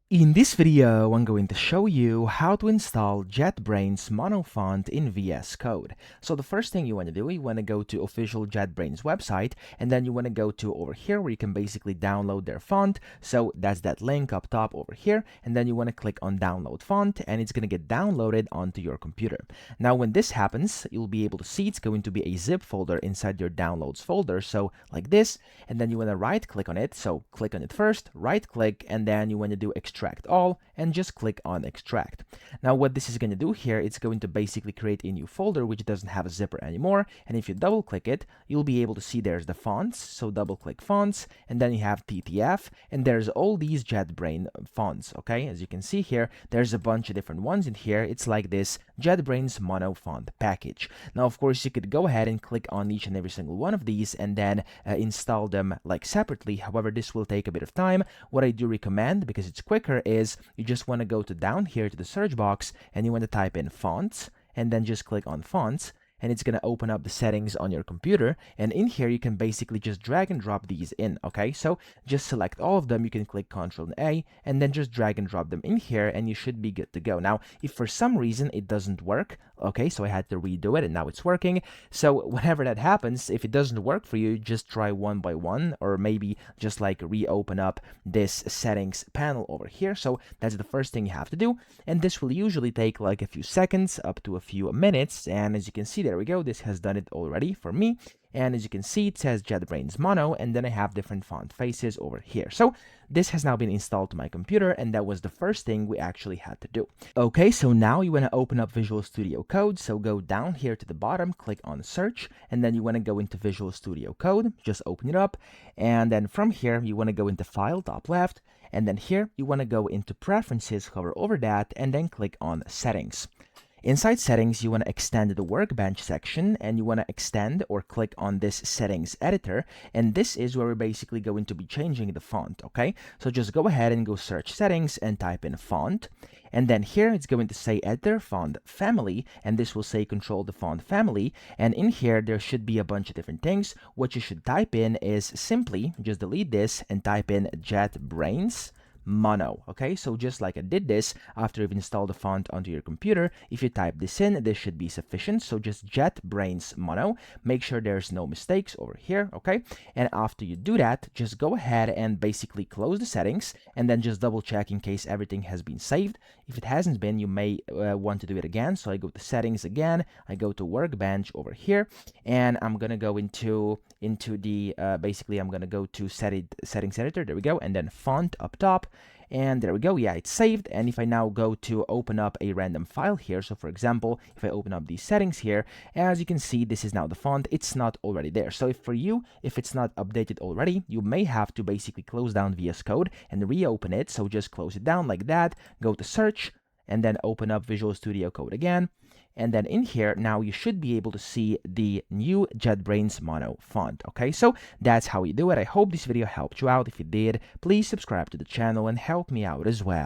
In this video, I'm going to show you how to install JetBrains mono font in VS Code. So the first thing you want to do, you want to go to official JetBrains website, and then you want to go to over here where you can basically download their font. So that's that link up top over here, and then you want to click on download font, and it's going to get downloaded onto your computer. Now when this happens, you'll be able to see it's going to be a zip folder inside your downloads folder, so like this, and then you want to right click on it. So click on it first, right click, and then you want to do extract all and just click on extract. Now what this is going to do here, it's going to basically create a new folder which doesn't have a zipper anymore, and if you double click it, you'll be able to see there's the fonts. So double click fonts, and then you have TTF, and there's all these JetBrains fonts. Okay, as you can see here, there's a bunch of different ones in here. It's like this JetBrains mono font package. Now of course you could go ahead and click on each and every single one of these and then install them like separately. However, this will take a bit of time. What I do recommend, because it's quicker, is you just want to go to down here to the search box and you want to type in fonts and then just click on fonts, and it's going to open up the settings on your computer, and in here you can basically just drag and drop these in. Okay, so just select all of them, you can click Ctrl A and then just drag and drop them in here, and you should be good to go. Now if for some reason it doesn't work, okay, so I had to redo it and now it's working. So whenever that happens, if it doesn't work for you, just try one by one, or maybe just like reopen up this settings panel over here. So that's the first thing you have to do, and this will usually take like a few seconds up to a few minutes. And as you can see, there we go, this has done it already for me. And as you can see, it says JetBrains Mono, and then I have different font faces over here. So this has now been installed to my computer, and that was the first thing we actually had to do. Okay, so now you want to open up Visual Studio Code. So go down here to the bottom, click on Search, and then you want to go into Visual Studio Code. Just open it up, and then from here, you want to go into File, top left, and then here, you want to go into Preferences, hover over that, and then click on Settings. Inside settings, you want to extend the workbench section, and you want to extend or click on this settings editor, and this is where we're basically going to be changing the font. Okay, so just go ahead and go search settings and type in font, and then here it's going to say editor font family, and this will say control the font family, and in here there should be a bunch of different things. What you should type in is simply just delete this and type in JetBrains Mono. Okay, so just like I did this after you've installed the font onto your computer, if you type this in, this should be sufficient. So just JetBrains Mono, make sure there's no mistakes over here. Okay, and after you do that, just go ahead and basically close the settings, and then just double check in case everything has been saved. If it hasn't been, you may want to do it again. So I go to settings again, I go to workbench over here, and I'm gonna go into the basically I'm gonna go to settings editor. There we go, and then font up top. And there we go, yeah, it's saved. And if I now go to open up a random file here, so for example, if I open up these settings here, as you can see, this is now the font. It's not already there. So if for you, if it's not updated already, you may have to basically close down VS Code and reopen it. So just close it down like that, go to search, and then open up Visual Studio Code again. And then in here, now you should be able to see the new JetBrains Mono font. Okay, so that's how you do it. I hope this video helped you out. If it did, please subscribe to the channel and help me out as well.